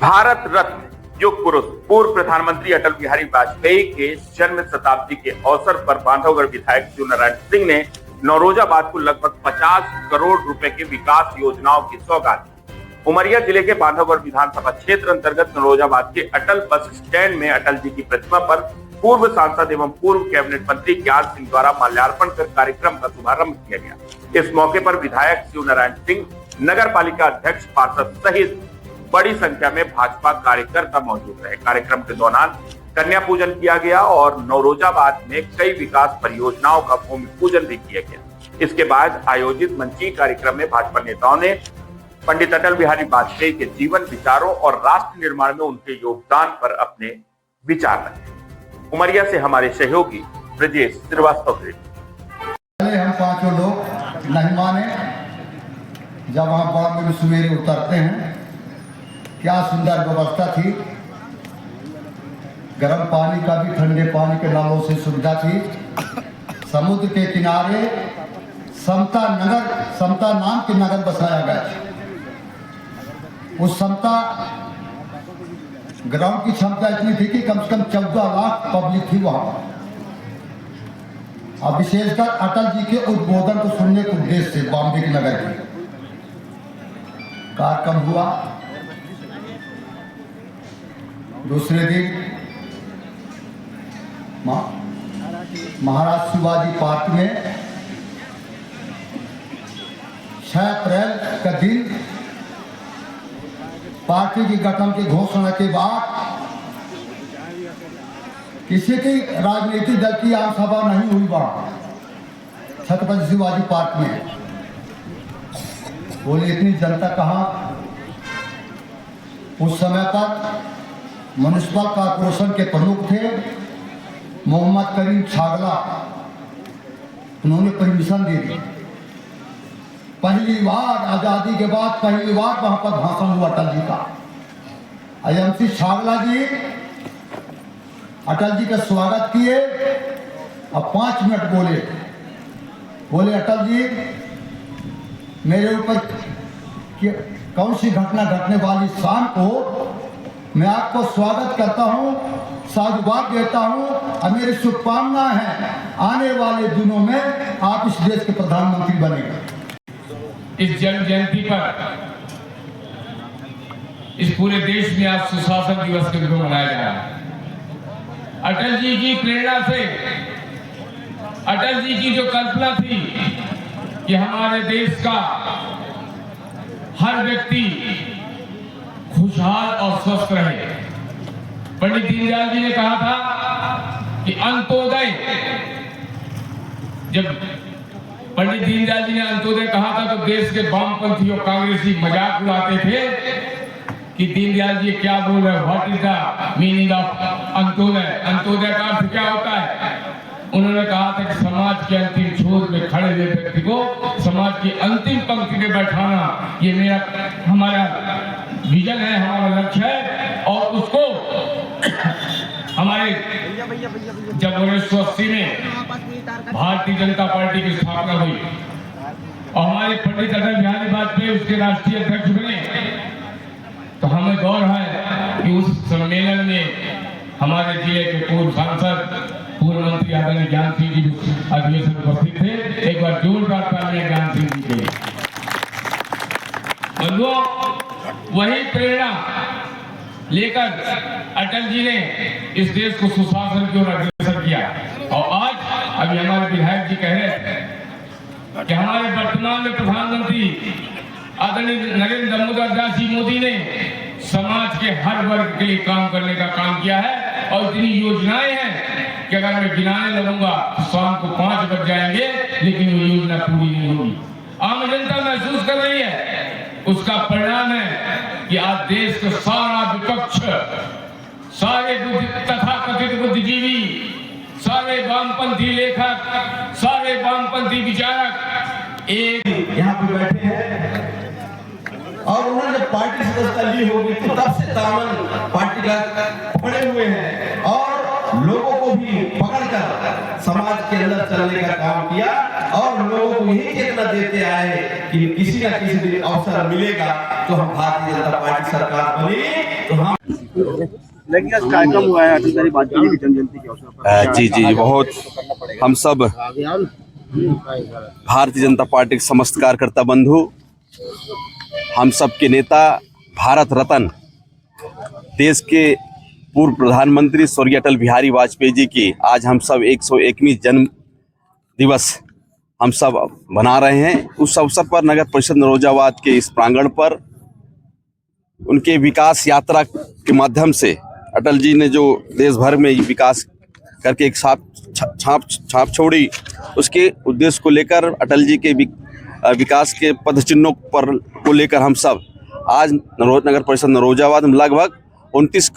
भारत रत्न युग पुरुष पूर्व प्रधानमंत्री अटल बिहारी वाजपेयी के जन्म शताब्दी के अवसर पर बांधवगढ़ विधायक शिवनारायण सिंह ने नौरोजाबाद को लगभग 50 करोड़ रुपए के विकास योजनाओं की सौगात दी। उमरिया जिले के बांधवगढ़ विधानसभा क्षेत्र अंतर्गत नौरोजाबाद के अटल बस स्टैंड में अटल जी की प्रतिमा पर पूर्व सांसद एवं पूर्व कैबिनेट मंत्री ज्ञान सिंह द्वारा माल्यार्पण कर कार्यक्रम का शुभारंभ किया गया। इस मौके पर विधायक शिवनारायण सिंह, नगर पालिका अध्यक्ष, पार्षद सहित बड़ी संख्या में भाजपा कार्यकर्ता मौजूद रहे। कार्यक्रम के दौरान कन्या पूजन किया गया और नौरोजाबाद में कई विकास परियोजनाओं का भूमि पूजन भी किया गया। इसके बाद आयोजित मंचीय कार्यक्रम में भाजपा नेताओं ने पंडित अटल बिहारी वाजपेयी के जीवन, विचारों और राष्ट्र निर्माण में उनके योगदान पर अपने विचार रखे। उमरिया से हमारे सहयोगी ब्रजेश श्रीवास्तव ने। हम पांचों लोग नहीं माने, जब वहां बड़ा में सवेरे उतरते हैं, क्या सुंदर व्यवस्था थी। गर्म पानी का भी, ठंडे पानी के नालों से सुविधा थी। समुद्र के किनारे समता नाम के नगर बसाया गया। उस समता ग्राउंड की क्षमता इतनी थी कि कम से कम 14 लाख पब्लिक थी वहां। अब विशेषकर अटल जी के उद्बोधन को सुनने के उद्देश्य से बॉम्बे के नगर की कार्यक्रम हुआ। दूसरे दिन महाराज शिवाजी पार्क में 6 अप्रैल का दिन पार्टी की गठन की घोषणा के बाद किसी की राजनीतिक दल की आम सभा नहीं हुई वहां छत्रपति शिवाजी पार्क में। बोले इतनी जनता कहाँ। उस समय तक म्युनिसिपल कॉर्पोरेशन के प्रमुख थे मोहम्मद करीम छागला। उन्होंने परमिशन दे दी। पहली बार आजादी के बाद पहली बार वहां पर भाषण हुआ अटल जी का। IMC छागला जी अटल जी का स्वागत किए और 5 मिनट बोले अटल जी, मेरे ऊपर कौन सी घटना घटने वाली शाम को मैं आपको स्वागत करता हूं, साधुवाद देता हूं और मेरी शुभकामनाएं हैं आने वाले दिनों में आप इस देश के प्रधानमंत्री बनेंगे। इस जन्म जयंती पर इस पूरे देश में आज सुशासन दिवस के रूप में मनाया जा रहा है। अटल जी की प्रेरणा से, अटल जी की जो कल्पना थी कि हमारे देश का हर व्यक्ति खुशहाल और स्वस्थ रहे। पंडित दीनदयाल जी ने कहा था कि अंत्योदय, जब पंडित दीनदयाल जी ने अंत्योदय कहा था तो देश के वामपंथी और कांग्रेसी मजाक उड़ाते थे कि दीनदयाल जी क्या बोल रहे हैं, what is the meaning of Antyodaya. Antyodaya का अर्थ क्या होता है? उन्होंने कहा था कि समाज के अंतिम छोर में खड़े हुए व्यक्ति को समाज की अंतिम पंक्ति में बैठाना, ये हमारा विजन है, हमारा लक्ष्य है। और उसको हमारे जब 1980 में भारतीय जनता पार्टी की स्थापना हुई और हमारे पंडित अटल बिहारी वाजपेयी उसके राष्ट्रीय अध्यक्ष बने, तो हमें गौरव है कि उस सम्मेलन में हमारे जिले के पूर्व सांसद, पूर्व मंत्री आदरणीय ज्ञान सिंह जी अधिवेशन उपस्थित थे। एक बार जोरदार तालियां ज्ञान सिंह जी के लिए। बंधुओं, वही प्रेरणा लेकर अटल जी ने इस देश को सुशासन की ओर अग्रसर किया। और आज अभी हमारे विधायक जी कह रहे थे कि हमारे वर्तमान में प्रधानमंत्री आदरणीय नरेंद्र दामोदर दास जी मोदी ने समाज के हर वर्ग के लिए काम करने का काम किया है। और इतनी योजनाएं हैं कि अगर मैं गिनाने लगूंगा तो शाम को 5 बज जाएंगे, लेकिन वो योजना पूरी नहीं होगी। आम जनता महसूस कर रही है, उसका परिणाम है कि आज देश का सारा विपक्ष, सारे तथाकथित बुद्धिजीवी, सारे वामपंथी लेखक, सारे वामपंथी विचारक एक यहाँ पे बैठे हैं। और उन्होंने जब पार्टी सदस्यता ली होगी तो तब से दामन पार्टी का पकड़े हुए हैं और लोगों को भी पकड़कर समाज के अंदर चलने का काम किया और लोगों को यही चेतना देते आए कि किसी न किसी दिन अवसर मिलेगा तो हम भारतीय जनता पार्टी सरकार बने तो हम। लेकिन आज कार्यक्रम हुआ है अटल बिहारी वाजपेयी की जन्म जयंती के अवसर पर। जी बहुत हम सब भारतीय जनता पार्टी के समस्त कार्यकर्ता बंधु, हम सब के नेता, भारत रत्न देश के पूर्व प्रधानमंत्री स्वर्गीय अटल बिहारी वाजपेयी जी की आज हम सब 101वीं जन्म दिवस हम सब मना रहे हैं। उस अवसर पर नगर परिषद नरोजाबाद के इस प्रांगण पर उनके विकास यात्रा के माध्यम से अटल जी ने जो देश भर में विकास करके एक छाप छोड़ी, उसके उद्देश्य को लेकर अटल जी के विकास के पद चिन्हों पर को लेकर हम सब आज नगर परिषद नरोजाबाद में लगभग 29